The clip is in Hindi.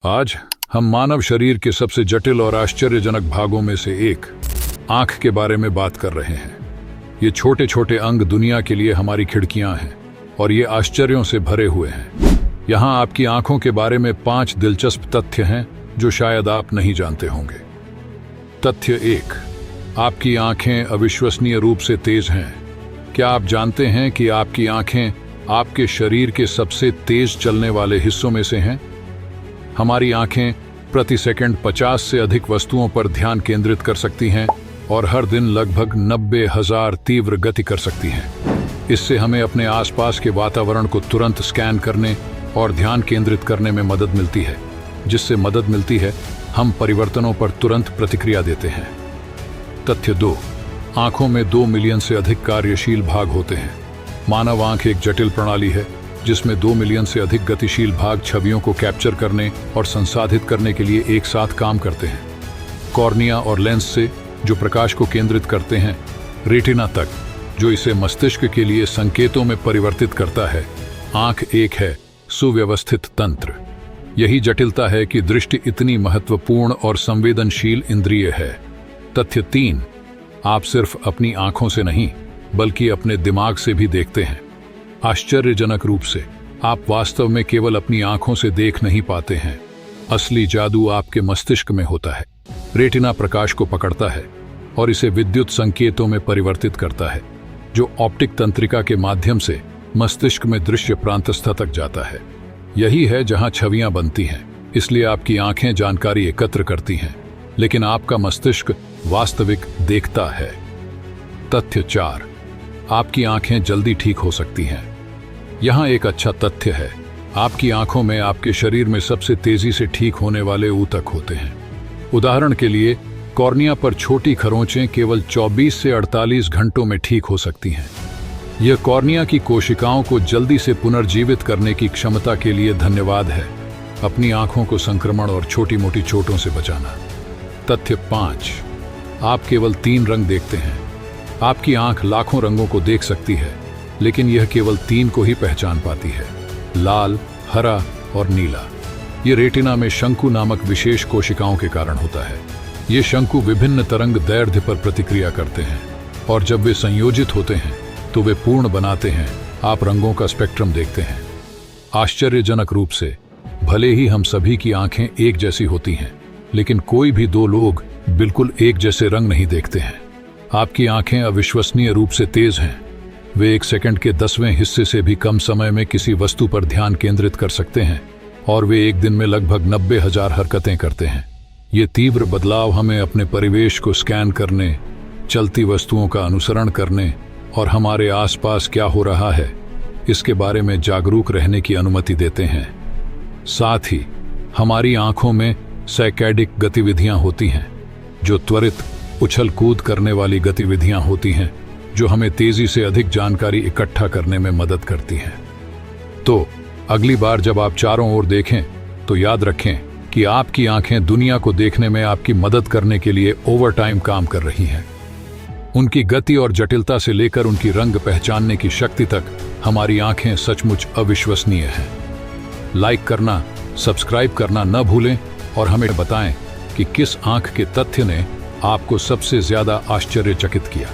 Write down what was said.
आज हम मानव शरीर के सबसे जटिल और आश्चर्यजनक भागों में से एक आंख के बारे में बात कर रहे हैं। ये छोटे छोटे अंग दुनिया के लिए हमारी खिड़कियां हैं और ये आश्चर्यों से भरे हुए हैं। यहाँ आपकी आंखों के बारे में 5 दिलचस्प तथ्य हैं जो शायद आप नहीं जानते होंगे। तथ्य 1, आपकी आंखें अविश्वसनीय रूप से तेज हैं। क्या आप जानते हैं कि आपकी आंखें आपके शरीर के सबसे तेज चलने वाले हिस्सों में से हैं? हमारी आंखें प्रति सेकंड 50 से अधिक वस्तुओं पर ध्यान केंद्रित कर सकती हैं और हर दिन लगभग 90,000 तीव्र गति कर सकती हैं। इससे हमें अपने आसपास के वातावरण को तुरंत स्कैन करने और ध्यान केंद्रित करने में मदद मिलती है। जिससे मदद मिलती है, हम परिवर्तनों पर तुरंत प्रतिक्रिया देते हैं। तथ्य 2, आंखों में 2 मिलियन से अधिक कार्यशील भाग होते हैं। मानव आंख एक जटिल प्रणाली है जिसमें 2 मिलियन से अधिक गतिशील भाग छवियों को कैप्चर करने और संसाधित करने के लिए एक साथ काम करते हैं। कॉर्निया और लेंस से, जो प्रकाश को केंद्रित करते हैं, रेटिना तक, जो इसे मस्तिष्क के लिए संकेतों में परिवर्तित करता है, आंख एक है सुव्यवस्थित तंत्र। यही जटिलता है कि दृष्टि इतनी महत्वपूर्ण और संवेदनशील इंद्रिय है। तथ्य 3, आप सिर्फ अपनी आंखों से नहीं बल्कि अपने दिमाग से भी देखते हैं। आश्चर्यजनक रूप से आप वास्तव में केवल अपनी आंखों से देख नहीं पाते हैं। असली जादू आपके मस्तिष्क में होता है। रेटिना प्रकाश को पकड़ता है और इसे विद्युत संकेतों में परिवर्तित करता है, जो ऑप्टिक तंत्रिका के माध्यम से मस्तिष्क में दृश्य प्रांतस्था तक जाता है। यही है जहां छवियां बनती हैं। इसलिए आपकी आंखें जानकारी एकत्र करती हैं, लेकिन आपका मस्तिष्क वास्तविक देखता है। तथ्य 4, आपकी आंखें जल्दी ठीक हो सकती हैं। यहाँ एक अच्छा तथ्य है, आपकी आंखों में आपके शरीर में सबसे तेजी से ठीक होने वाले ऊतक होते हैं। उदाहरण के लिए, कॉर्निया पर छोटी खरोंचें केवल 24 से 48 घंटों में ठीक हो सकती हैं। यह कॉर्निया की कोशिकाओं को जल्दी से पुनर्जीवित करने की क्षमता के लिए धन्यवाद है। अपनी आंखों को संक्रमण और छोटी मोटी चोटों से बचाना। तथ्य 5, आप केवल 3 रंग देखते हैं। आपकी आंख लाखों रंगों को देख सकती है, लेकिन यह केवल 3 को ही पहचान पाती है: लाल, हरा और नीला। ये रेटिना में शंकु नामक विशेष कोशिकाओं के कारण होता है। ये शंकु विभिन्न तरंग दैर्ध्य पर प्रतिक्रिया करते हैं और जब वे संयोजित होते हैं तो वे पूर्ण बनाते हैं। आप रंगों का स्पेक्ट्रम देखते हैं। आश्चर्यजनक रूप से, भले ही हम सभी की आंखें एक जैसी होती हैं, लेकिन कोई भी 2 लोग बिल्कुल एक जैसे रंग नहीं देखते हैं। आपकी आंखें अविश्वसनीय रूप से तेज हैं। वे 1 सेकंड के 10वें हिस्से से भी कम समय में किसी वस्तु पर ध्यान केंद्रित कर सकते हैं और वे एक दिन में लगभग 90,000 हरकतें करते हैं। ये तीव्र बदलाव हमें अपने परिवेश को स्कैन करने, चलती वस्तुओं का अनुसरण करने और हमारे आसपास क्या हो रहा है इसके बारे में जागरूक रहने की अनुमति देते हैं। साथ ही हमारी आंखों में साइकैडिक गतिविधियां होती हैं, जो त्वरित उछल कूद करने वाली गतिविधियां होती हैं, जो हमें तेजी से अधिक जानकारी इकट्ठा करने में मदद करती हैं। तो अगली बार जब आप चारों ओर देखें तो याद रखें कि आपकी आंखें दुनिया को देखने में आपकी मदद करने के लिए ओवरटाइम काम कर रही हैं। उनकी गति और जटिलता से लेकर उनकी रंग पहचानने की शक्ति तक हमारी आंखें सचमुच अविश्वसनीय हैं। लाइक करना, सब्सक्राइब करना न भूलें और हमें बताएं कि किस आंख के तथ्य ने आपको सबसे ज्यादा आश्चर्यचकित किया।